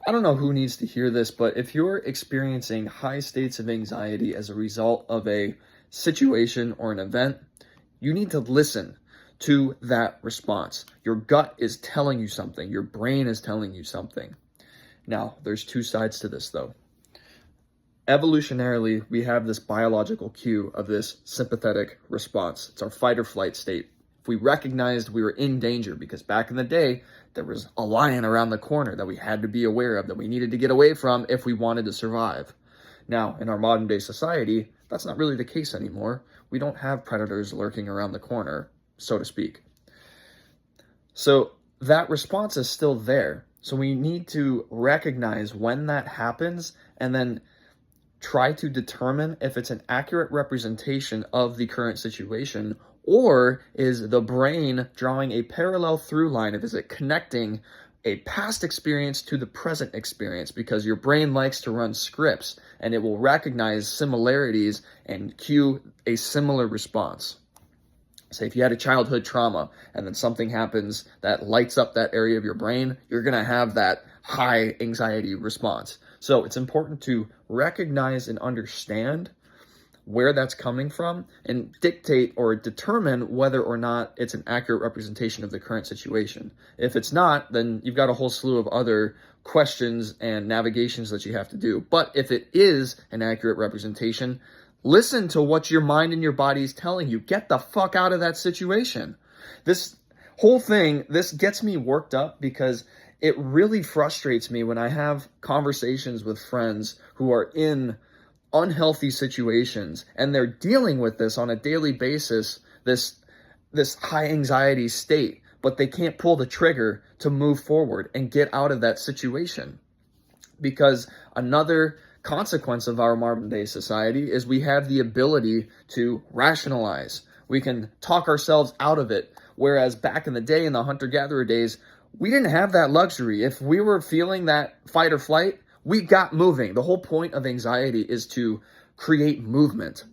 I don't know who needs to hear this, but if you're experiencing high states of anxiety as a result of a situation or an event, you need to listen to that response. Your gut is telling you something, your brain is telling you something. Now, there's two sides to this though. Evolutionarily, we have this biological cue of this sympathetic response. It's our fight or flight state. If we recognized we were in danger, because back in the day, there was a lion around the corner that we had to be aware of, that we needed to get away from if we wanted to survive. Now, in our modern day society, that's not really the case anymore. We don't have predators lurking around the corner, so to speak. So that response is still there. So we need to recognize when that happens and then try to determine if it's an accurate representation of the current situation, or is the brain drawing a parallel through line? Is it connecting a past experience to the present experience? Because your brain likes to run scripts and it will recognize similarities and cue a similar response. Say if you had a childhood trauma and then something happens that lights up that area of your brain, you're going to have that high anxiety response. So it's important to recognize and understand where that's coming from and dictate or determine whether or not it's an accurate representation of the current situation. If it's not, then you've got a whole slew of other questions and navigations that you have to do. But if it is an accurate representation, listen to what your mind and your body is telling you. Get the fuck out of that situation. This whole thing, this gets me worked up because it really frustrates me when I have conversations with friends who are in unhealthy situations and they're dealing with this on a daily basis, this high anxiety state, but they can't pull the trigger to move forward and get out of that situation. Because another consequence of our modern day society is we have the ability to rationalize. We can talk ourselves out of it. Whereas back in the day, in the hunter-gatherer days, we didn't have that luxury. If we were feeling that fight or flight, we got moving. The whole point of anxiety is to create movement.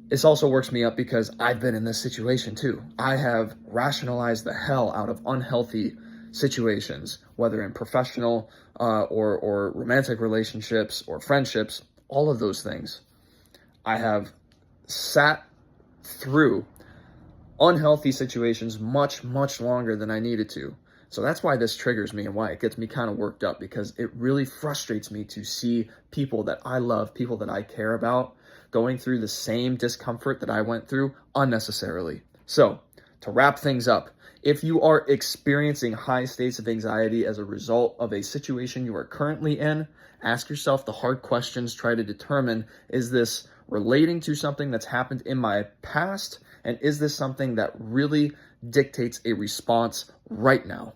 This also works me up because I've been in this situation too. I have rationalized the hell out of unhealthy situations, whether in professional or romantic relationships or friendships, all of those things. I have sat through unhealthy situations much, much longer than I needed to. So that's why this triggers me and why it gets me kind of worked up, because it really frustrates me to see people that I love, people that I care about, going through the same discomfort that I went through unnecessarily. So to wrap things up, if you are experiencing high states of anxiety as a result of a situation you are currently in, ask yourself the hard questions. Try to determine, is this relating to something that's happened in my past? And is this something that really dictates a response right now?